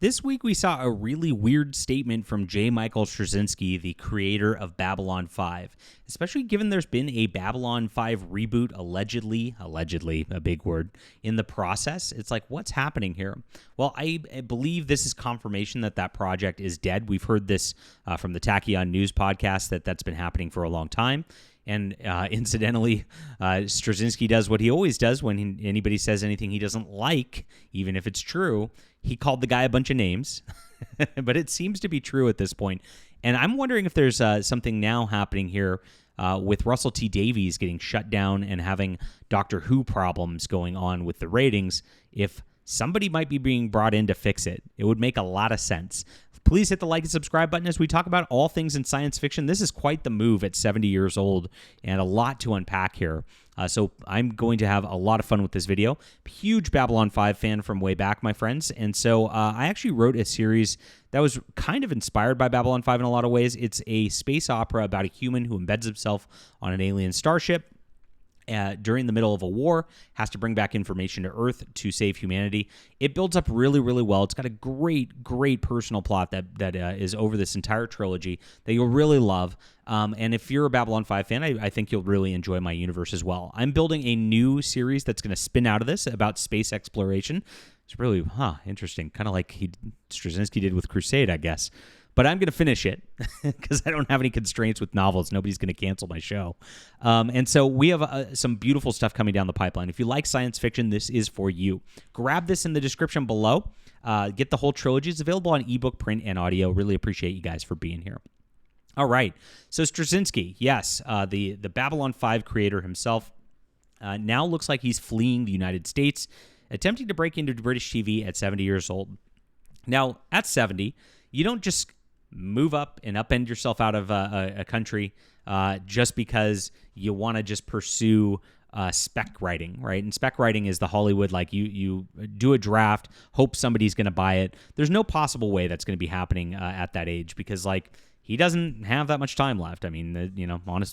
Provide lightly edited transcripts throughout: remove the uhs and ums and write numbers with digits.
This week, we saw a really weird statement from J. Michael Straczynski, the creator of Babylon 5, especially given there's been a Babylon 5 reboot allegedly, a big word, in the process. It's like, what's happening here? Well, I believe this is confirmation that that project is dead. We've heard this from the Tachyon News podcast that's been happening for a long time. And incidentally, Straczynski does what he always does when anybody says anything he doesn't like, even if it's true. He called the guy a bunch of names, but it seems to be true at this point. And I'm wondering if there's something now happening here with Russell T. Davies getting shut down and having Doctor Who problems going on with the ratings, if somebody might be being brought in to fix it. It would make a lot of sense. Please hit the like and subscribe button as we talk about all things in science fiction. This is quite the move at 70 years old and a lot to unpack here. So I'm going to have a lot of fun with this video. Huge Babylon 5 fan from way back, my friends. And so I actually wrote a series that was kind of inspired by Babylon 5 in a lot of ways. It's a space opera about a human who embeds himself on an alien starship during the middle of a war, has to bring back information to Earth to save humanity. It builds up really, really well. It's got a great personal plot that is over this entire trilogy that you'll really love. And if you're a Babylon 5 fan, I think you'll really enjoy my universe as well. I'm building a new series that's going to spin out of this about space exploration. It's really, interesting. Kind of like Straczynski did with Crusade, I guess. But I'm going to finish it because I don't have any constraints with novels. Nobody's going to cancel my show. And so we have some beautiful stuff coming down the pipeline. If you like science fiction, this is for you. Grab this in the description below. Get the whole trilogy. It's available on ebook, print, and audio. Really appreciate you guys for being here. All right. So Straczynski, yes, the Babylon 5 creator himself, now looks like he's fleeing the United States, attempting to break into British TV at 70 years old. Now, at 70, you don't just move up and upend yourself out of a country just because you want to just pursue spec writing, right? And spec writing is the Hollywood, like you do a draft, hope somebody's going to buy it. There's no possible way that's going to be happening at that age because, like, he doesn't have that much time left. I mean,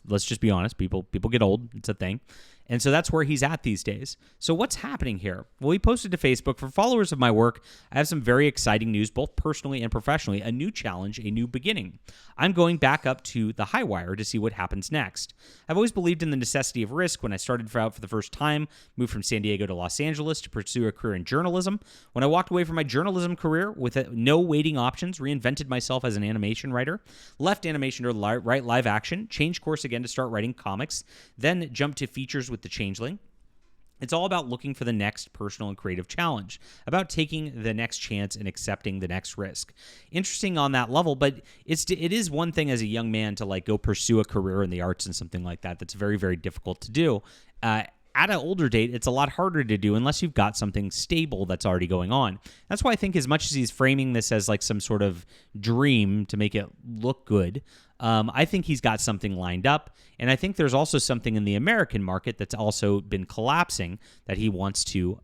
let's just be honest. People get old. It's a thing. And so that's where he's at these days. So what's happening here? Well, he posted to Facebook, for followers of my work, I have some very exciting news, both personally and professionally, a new challenge, a new beginning. I'm going back up to the high wire to see what happens next. I've always believed in the necessity of risk. When I started out for the first time, moved from San Diego to Los Angeles to pursue a career in journalism. When I walked away from my journalism career with no waiting options, reinvented myself as an animation writer, left animation to write live action, changed course again to start writing comics, then jumped to features with the Changeling. It's all about looking for the next personal and creative challenge, about taking the next chance and accepting the next risk. Interesting on that level, but it is one thing as a young man to like go pursue a career in the arts and something like that. That's very, very difficult to do. At an older date, it's a lot harder to do unless you've got something stable that's already going on. That's why I think as much as he's framing this as like some sort of dream to make it look good, I think he's got something lined up. And I think there's also something in the American market that's also been collapsing that he wants to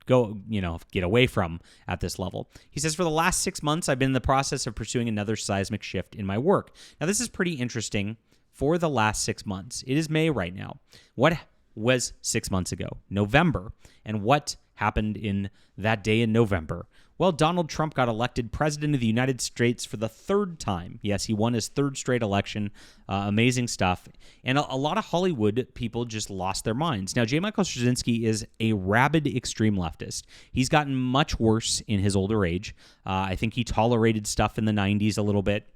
get away from at this level. He says, for the last 6 months, I've been in the process of pursuing another seismic shift in my work. Now, this is pretty interesting. For the last 6 months, it is May right now. What was 6 months ago, November. And what happened in that day in November? Well, Donald Trump got elected president of the United States for the third time. Yes, he won his third straight election. Amazing stuff. And a lot of Hollywood people just lost their minds. Now, J. Michael Straczynski is a rabid extreme leftist. He's gotten much worse in his older age. I think he tolerated stuff in the 90s a little bit.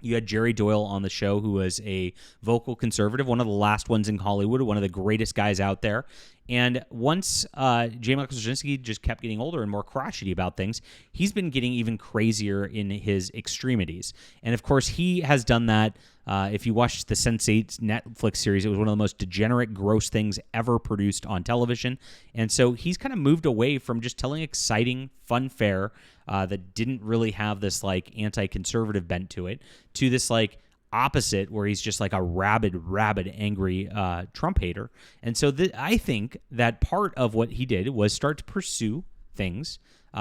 You had Jerry Doyle on the show, who was a vocal conservative, one of the last ones in Hollywood, one of the greatest guys out there. And once J. Michael Straczynski just kept getting older and more crotchety about things, he's been getting even crazier in his extremities. And of course, he has done that. If you watched the Sense8 Netflix series, it was one of the most degenerate, gross things ever produced on television. And so he's kind of moved away from just telling exciting, fun fare that didn't really have this like anti-conservative bent to it, to this like opposite where he's just like a rabid, angry Trump hater. And so I think that part of what he did was start to pursue things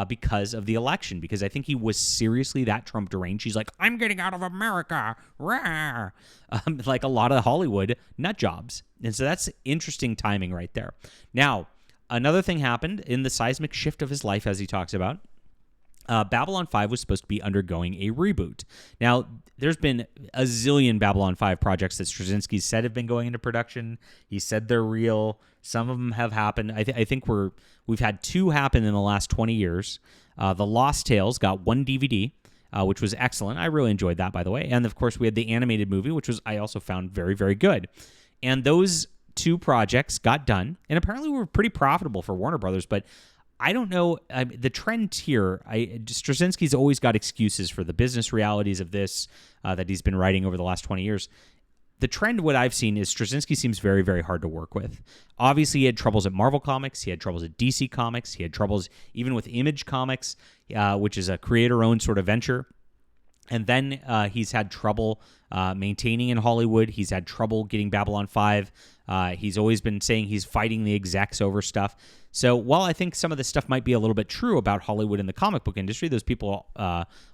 because of the election, because I think he was seriously that Trump deranged. He's like, I'm getting out of America. Like a lot of Hollywood nut jobs. And so that's interesting timing right there. Now, another thing happened in the seismic shift of his life, as he talks about. Babylon 5 was supposed to be undergoing a reboot. Now, there's been a zillion Babylon 5 projects that Straczynski said have been going into production. He said they're real. Some of them have happened. I think we've had 2 happen in the last 20 years. The Lost Tales got 1 DVD, which was excellent. I really enjoyed that, by the way. And, of course, we had the animated movie, which I also found very, very good. And those 2 projects got done, and apparently were pretty profitable for Warner Brothers, but I don't know. The trend here, Straczynski's always got excuses for the business realities of this that he's been writing over the last 20 years. The trend, what I've seen, is Straczynski seems very, very hard to work with. Obviously, he had troubles at Marvel Comics. He had troubles at DC Comics. He had troubles even with Image Comics, which is a creator-owned sort of venture. And then he's had trouble maintaining in Hollywood. He's had trouble getting Babylon 5. He's always been saying he's fighting the execs over stuff. So while I think some of this stuff might be a little bit true about Hollywood and the comic book industry, those people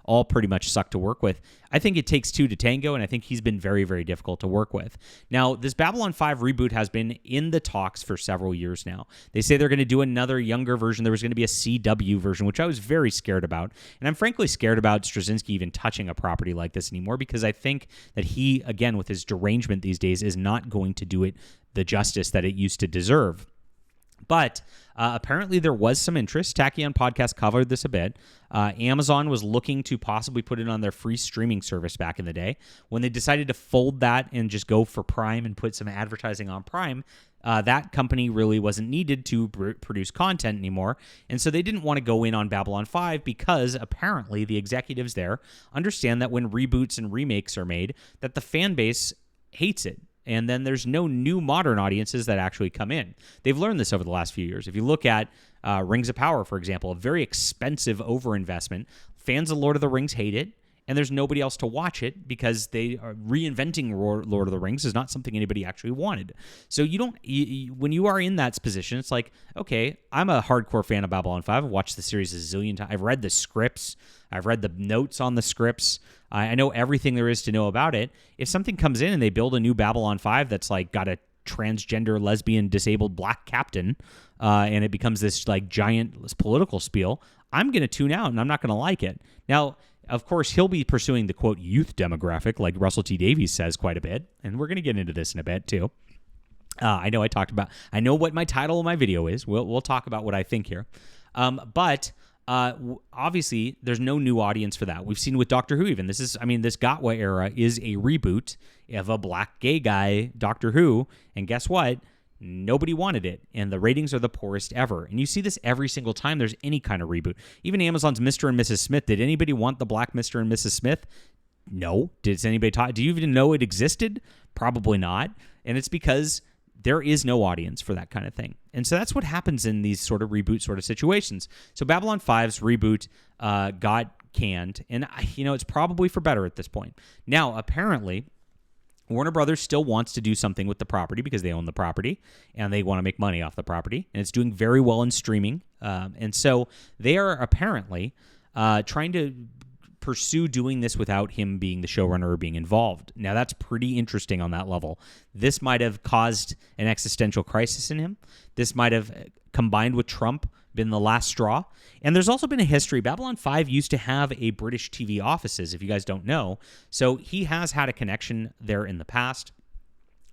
all pretty much suck to work with. I think it takes 2 to tango, and I think he's been very, very difficult to work with. Now, this Babylon 5 reboot has been in the talks for several years now. They say they're going to do another younger version. There was going to be a CW version, which I was very scared about. And I'm frankly scared about Straczynski even touching a property like this anymore, because I think that he, again, with his derangement these days, is not going to do it the justice that it used to deserve. But apparently there was some interest. Tachyon Podcast covered this a bit. Amazon was looking to possibly put it on their free streaming service back in the day. When they decided to fold that and just go for Prime and put some advertising on Prime, that company really wasn't needed to produce content anymore. And so they didn't want to go in on Babylon 5 because apparently the executives there understand that when reboots and remakes are made, that the fan base hates it. And then there's no new modern audiences that actually come in. They've learned this over the last few years. If you look at Rings of Power, for example, a very expensive overinvestment. Fans of Lord of the Rings hate it, and there's nobody else to watch it because they are reinventing Lord of the Rings is not something anybody actually wanted. So when you are in that position, it's like, okay, I'm a hardcore fan of Babylon 5. I've watched the series a zillion times. I've read the scripts. I've read the notes on the scripts. I know everything there is to know about it. If something comes in and they build a new Babylon 5 that's like got a transgender, lesbian, disabled black captain, and it becomes this like giant political spiel, I'm going to tune out and I'm not going to like it. Now, of course, he'll be pursuing the, quote, youth demographic, like Russell T. Davies says quite a bit, and we're going to get into this in a bit, too. I know what my title of my video is. We'll talk about what I think here. But obviously, there's no new audience for that. We've seen with Doctor Who even. This Gatwa era is a reboot of a black gay guy, Doctor Who, and guess what? Nobody wanted it, and the ratings are the poorest ever. And you see this every single time there's any kind of reboot. Even Amazon's Mr. and Mrs. Smith. Did anybody want the black Mr. and Mrs. Smith? No. Did anybody talk? Do you even know it existed? Probably not. And it's because there is no audience for that kind of thing. And so that's what happens in these sort of reboot sort of situations. So Babylon 5's reboot got canned, and it's probably for better at this point. Now, apparently, Warner Brothers still wants to do something with the property because they own the property and they want to make money off the property, and it's doing very well in streaming. And so they are apparently trying to pursue doing this without him being the showrunner or being involved. Now, that's pretty interesting on that level. This might have caused an existential crisis in him. This might have, combined with Trump, been the last straw. And there's also been a history. Babylon 5 used to have a British TV offices, if you guys don't know. So he has had a connection there in the past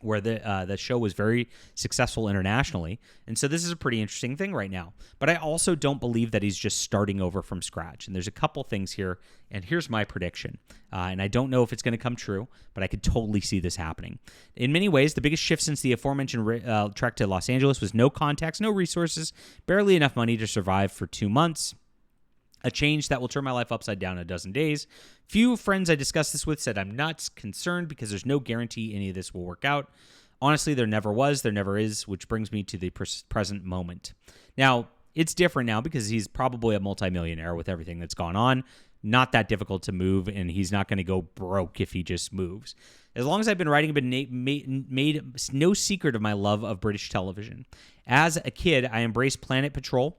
where the show was very successful internationally. And so this is a pretty interesting thing right now. But I also don't believe that he's just starting over from scratch. And there's a couple things here, and here's my prediction. And I don't know if it's going to come true, but I could totally see this happening. In many ways, the biggest shift since the aforementioned trek to Los Angeles was no contacts, no resources, barely enough money to survive for 2 months. A change that will turn my life upside down in a dozen days. Few friends I discussed this with said I'm not concerned because there's no guarantee any of this will work out. Honestly, there never was, there never is, which brings me to the present moment. Now, it's different now because he's probably a multimillionaire with everything that's gone on. Not that difficult to move, and he's not going to go broke if he just moves. As long as I've been writing, I've been made no secret of my love of British television. As a kid, I embraced Planet Patrol,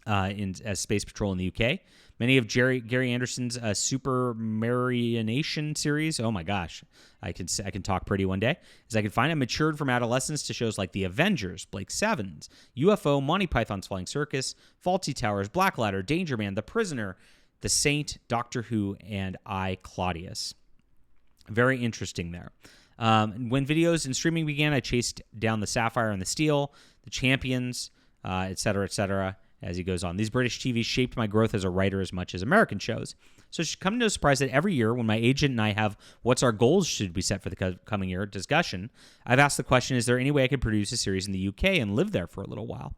as Space Patrol in the UK. Many of Gary Anderson's Super Marionation series. Oh my gosh, I can talk pretty one day. As I can find, I matured from adolescence to shows like The Avengers, Blake Sevens, UFO, Monty Python's Flying Circus, Faulty Towers, Black Ladder, Danger Man, The Prisoner, The Saint, Doctor Who, and I, Claudius. Very interesting there. When videos and streaming began, I chased down the Sapphire and the Steel, the Champions, etc., as he goes on. These British TVs shaped my growth as a writer as much as American shows. So it should come to no surprise that every year when my agent and I have what's our goals should be set for the coming year discussion, I've asked the question, is there any way I could produce a series in the UK and live there for a little while?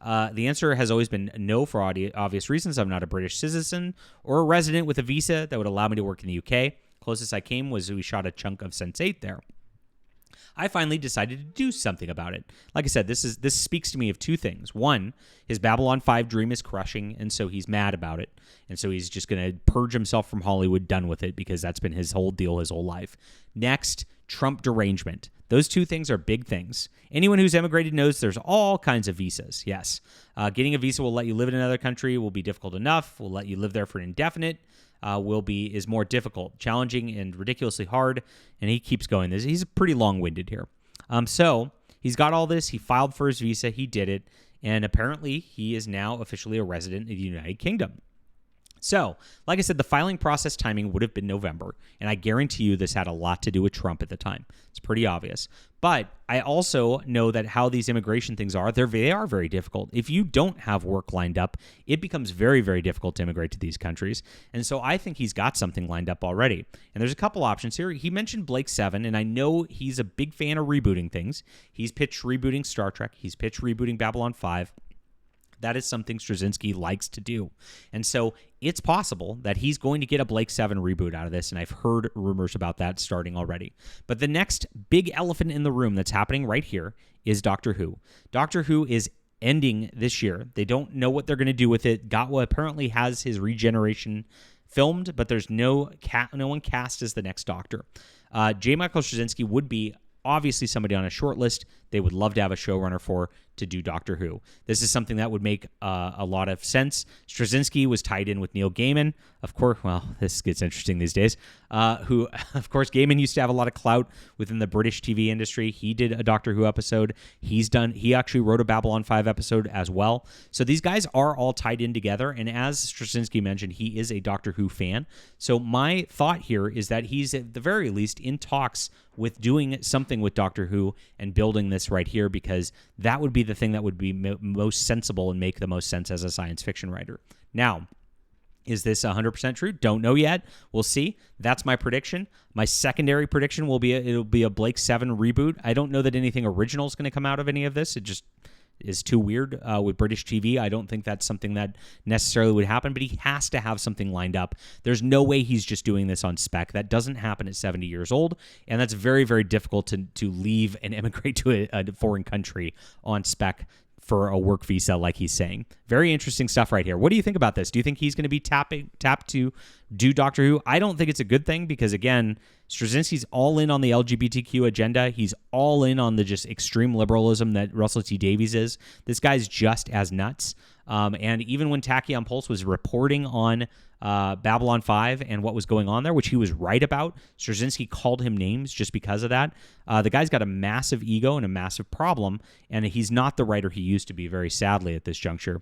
The answer has always been no for obvious reasons. I'm not a British citizen or a resident with a visa that would allow me to work in the UK. Closest I came was we shot a chunk of Sense8 there. I finally decided to do something about it. Like I said, this speaks to me of two things. One, his Babylon 5 dream is crushing, and so he's mad about it. And so he's just going to purge himself from Hollywood, done with it, because that's been his whole deal his whole life. Next, Trump derangement. Those two things are big things. Anyone who's emigrated knows there's all kinds of visas. Yes. Getting a visa will let you live in another country, will be difficult enough, will let you live there for an indefinite, is more difficult, challenging, and ridiculously hard. And he keeps going. He's pretty long-winded here. So he's got all this. He filed for his visa. He did it. And apparently he is now officially a resident of the United Kingdom. So, like I said, the filing process timing would have been November, and I guarantee you this had a lot to do with Trump at the time. It's pretty obvious. But I also know that how these immigration things are, they are very difficult. If you don't have work lined up, it becomes very, very difficult to immigrate to these countries. And so I think he's got something lined up already. And there's a couple options here. He mentioned Blake Seven, and I know he's a big fan of rebooting things. He's pitched rebooting Star Trek. He's pitched rebooting Babylon 5. That is something Straczynski likes to do. And so it's possible that he's going to get a Blake 7 reboot out of this, and I've heard rumors about that starting already. But the next big elephant in the room that's happening right here is Doctor Who. Doctor Who is ending this year. They don't know what they're going to do with it. Gatwa apparently has his regeneration filmed, but there's no one cast as the next Doctor. J. Michael Straczynski would be obviously somebody on a short list they would love to have a showrunner for to do Doctor Who. This is something that would make a lot of sense. Straczynski was tied in with Neil Gaiman, of course. Well, this gets interesting these days. Who, of course, Gaiman used to have a lot of clout within the British TV industry. He did a Doctor Who episode. He actually wrote a Babylon 5 episode as well. So these guys are all tied in together. And as Straczynski mentioned, he is a Doctor Who fan. So my thought here is that he's at the very least in talks with doing something with Doctor Who and building this right here, because that would be the thing that would be most sensible and make the most sense as a science fiction writer. Now, is this 100% true? Don't know yet. We'll see. That's my prediction. My secondary prediction will be it'll be a Blake 7 reboot. I don't know that anything original is going to come out of any of this. It just is too weird with British TV. I don't think that's something that necessarily would happen, but he has to have something lined up. There's no way he's just doing this on spec. That doesn't happen at 70 years old, and that's very, very difficult to leave and emigrate to a foreign country on spec for a work visa, like he's saying. Very interesting stuff right here. What do you think about this? Do you think he's going to be tapped to do Doctor Who? I don't think it's a good thing because, again, Straczynski's all in on the LGBTQ agenda. He's all in on the just extreme liberalism that Russell T. Davies is. This guy's just as nuts. And even when Tachyon Pulse was reporting on Babylon 5 and what was going on there, which he was right about, Straczynski called him names just because of that. The guy's got a massive ego and a massive problem, and he's not the writer he used to be, very sadly, at this juncture.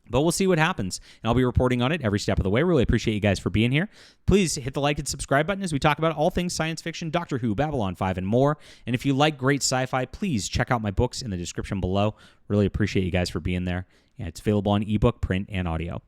But we'll see what happens, and I'll be reporting on it every step of the way. Really appreciate you guys for being here. Please hit the like and subscribe button as we talk about all things science fiction, Doctor Who, Babylon 5, and more. And if you like great sci-fi, please check out my books in the description below. Really appreciate you guys for being there. And it's available on ebook, print, and audio.